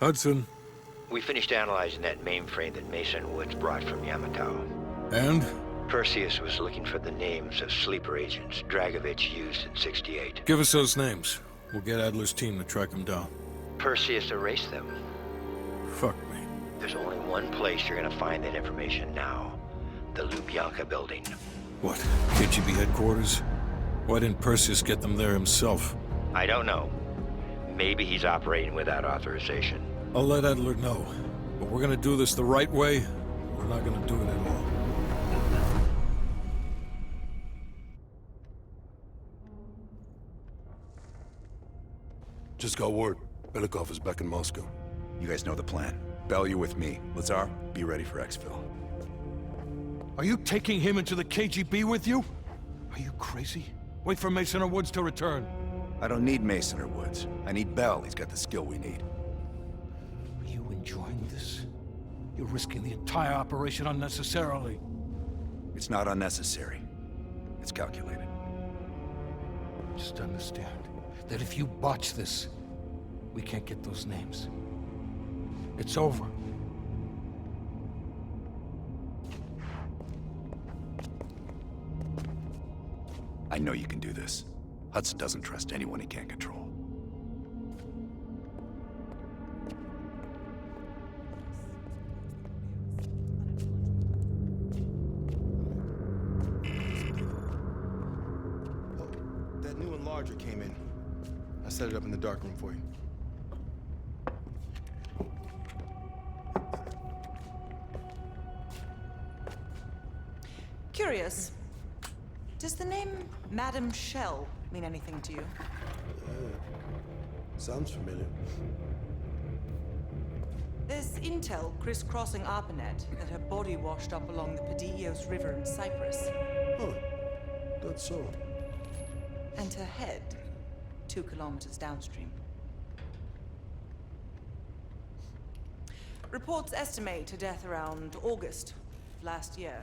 Hudson. We finished analyzing that mainframe that Mason Woods brought from Yamato. And? Perseus was looking for the names of sleeper agents Dragovich used in '68. Give us those names. We'll get Adler's team to track them down. Perseus erased them. Fuck me. There's only one place you're gonna find that information now. The Lubyanka building. What? KGB headquarters? Why didn't Perseus get them there himself? I don't know. Maybe he's operating without authorization. I'll let Adler know. But we're gonna do this the right way. We're not gonna do it at all. Just got word. Belikov is back in Moscow. You guys know the plan. Bell, you're with me. Lazar, be ready for exfil. Are you taking him into the KGB with you? Are you crazy? Wait for Mason or Woods to return. I don't need Mason or Woods. I need Bell. He's got the skill we need. Are you enjoying this? You're risking the entire operation unnecessarily. It's not unnecessary. It's calculated. Just understand that if you botch this, we can't get those names. It's over. I know you can do this. Hudson doesn't trust anyone he can't control. That new enlarger came in. I set it up in the dark room for you. Curious. Does the name Madam Shell mean anything to you? Sounds familiar. There's intel crisscrossing ARPANET that her body washed up along the Padios River in Cyprus. Huh. That's so. And her head 2 kilometers downstream. Reports estimate her death around August of last year.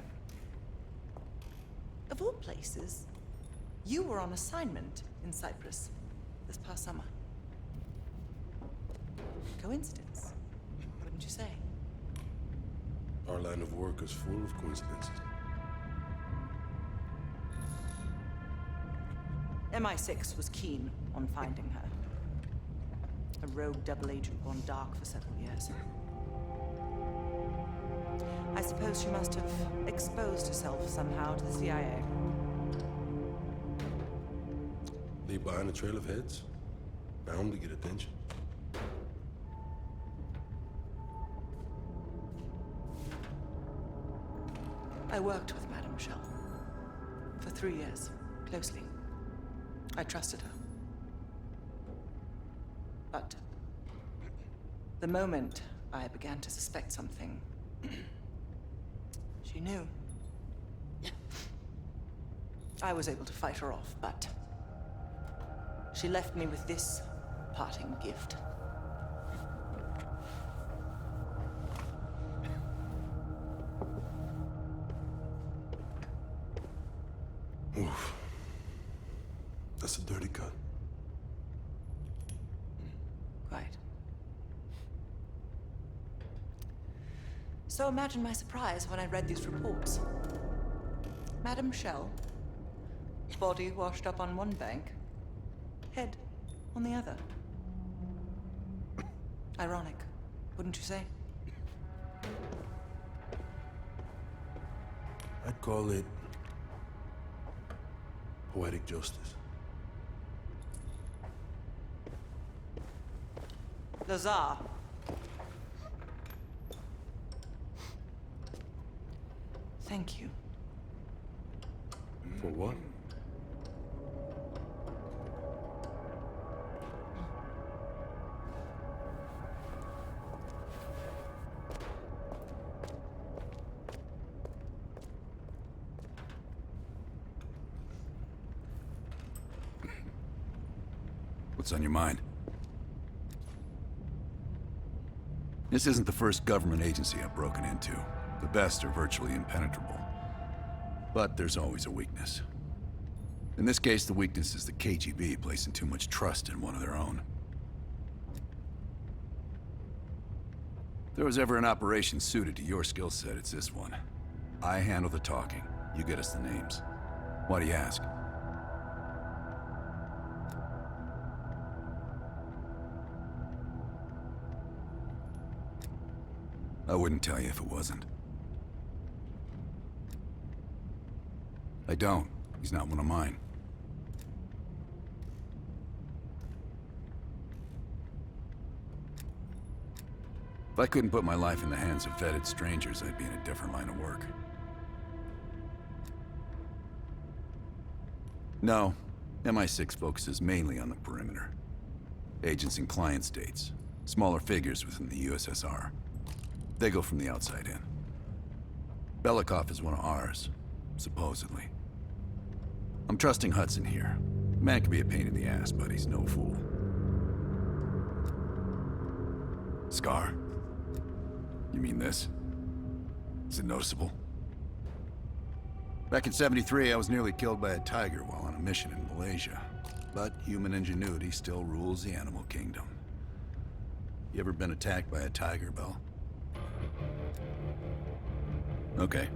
Of all places, you were on assignment in Cyprus this past summer. Coincidence, wouldn't you say? Our line of work is full of coincidences. MI6 was keen on finding her. A rogue double agent gone dark for several years. I suppose she must have exposed herself somehow to the CIA. Leave behind a trail of heads. Bound to get attention. I worked with Madame Shell for 3 years, closely. I trusted her. But the moment I began to suspect something, she knew. I was able to fight her off, but she left me with this parting gift. Oof. That's a dirty cut. Right. So imagine my surprise when I read these reports. Madame Shell, body washed up on one bank, head on the other. Ironic, wouldn't you say? I'd call it poetic justice. Lazar. Thank you. For what? What's on your mind? This isn't the first government agency I've broken into. The best are virtually impenetrable. But there's always a weakness. In this case, the weakness is the KGB placing too much trust in one of their own. If there was ever an operation suited to your skill set, it's this one. I handle the talking. You get us the names. Why do you ask? I wouldn't tell you if it wasn't. I don't. He's not one of mine. If I couldn't put my life in the hands of vetted strangers, I'd be in a different line of work. No, MI6 focuses mainly on the perimeter. Agents in client states, smaller figures within the USSR. They go from the outside in. Belikov is one of ours, supposedly. I'm trusting Hudson here. The man can be a pain in the ass, but he's no fool. Scar? You mean this? Is it noticeable? Back in '73, I was nearly killed by a tiger while on a mission in Malaysia. But human ingenuity still rules the animal kingdom. You ever been attacked by a tiger, Bell? Okay.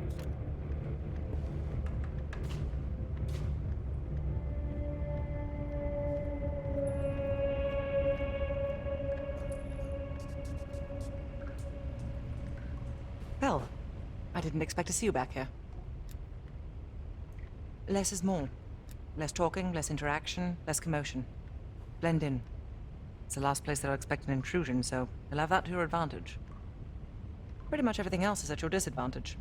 Well, I didn't expect to see you back here. Less is more. Less talking, less interaction, less commotion. Blend in. It's the last place that I'll expect an intrusion, so you'll have that to your advantage. Pretty much everything else is at your disadvantage.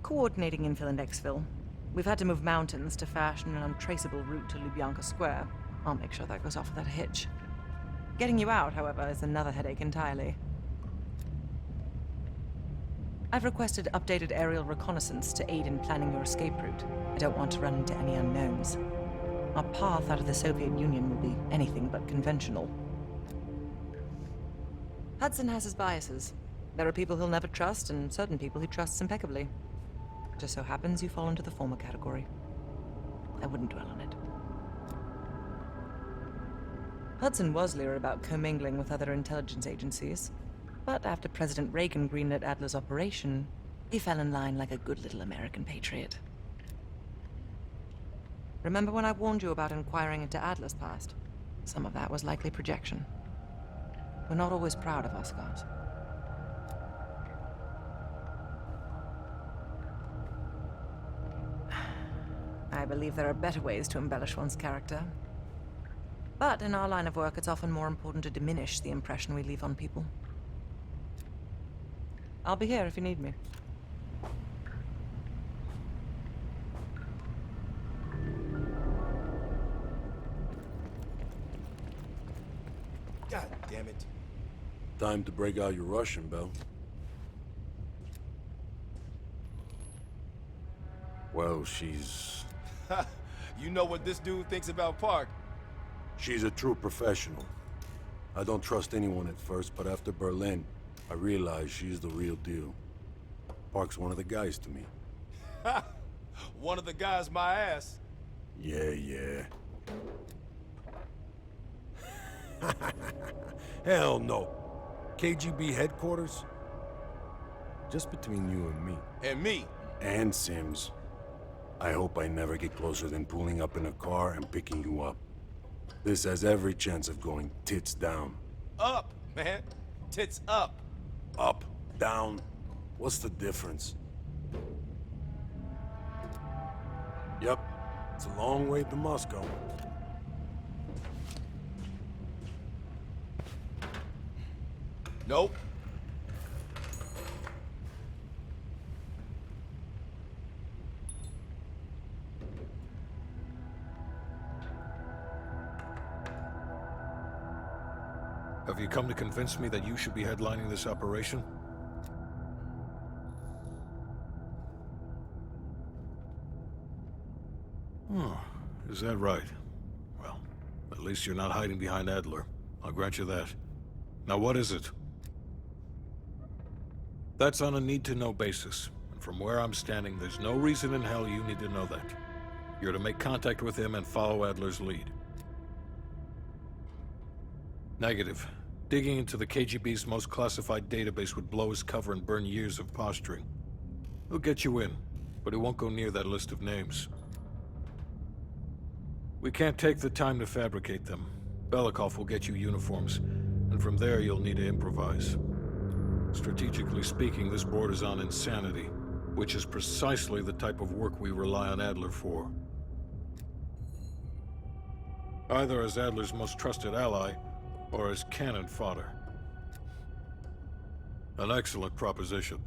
Coordinating infill and exfil. We've had to move mountains to fashion an untraceable route to Lubyanka Square. I'll make sure that goes off without a hitch. Getting you out, however, is another headache entirely. I've requested updated aerial reconnaissance to aid in planning your escape route. I don't want to run into any unknowns. Our path out of the Soviet Union will be anything but conventional. Hudson has his biases. There are people he'll never trust, and certain people he trusts impeccably. It just so happens you fall into the former category. I wouldn't dwell on it. Hudson was leery about commingling with other intelligence agencies. But after President Reagan greenlit Adler's operation, he fell in line like a good little American patriot. Remember when I warned you about inquiring into Adler's past? Some of that was likely projection. We're not always proud of our scars. I believe there are better ways to embellish one's character. But in our line of work, it's often more important to diminish the impression we leave on people. I'll be here if you need me. God damn it. Time to break out your Russian, Bell. Well, she's You know what this dude thinks about Park? She's a true professional. I don't trust anyone at first, but after Berlin, I realized she's the real deal. Park's one of the guys to me. One of the guys my ass. Yeah. Hell no. KGB headquarters? Just between you and me. And me. And Sims. I hope I never get closer than pulling up in a car and picking you up. This has every chance of going tits down. Up, man. Tits up. Up, down, what's the difference? Yep, it's a long way to Moscow. Nope. Have you come to convince me that you should be headlining this operation? Oh, is that right? Well, at least you're not hiding behind Adler. I'll grant you that. Now what is it? That's on a need-to-know basis. And from where I'm standing, there's no reason in hell you need to know that. You're to make contact with him and follow Adler's lead. Negative. Digging into the KGB's most classified database would blow his cover and burn years of posturing. He'll get you in, but he won't go near that list of names. We can't take the time to fabricate them. Belikov will get you uniforms, and from there you'll need to improvise. Strategically speaking, this borders on insanity, which is precisely the type of work we rely on Adler for. Either as Adler's most trusted ally, or as cannon fodder. An excellent proposition.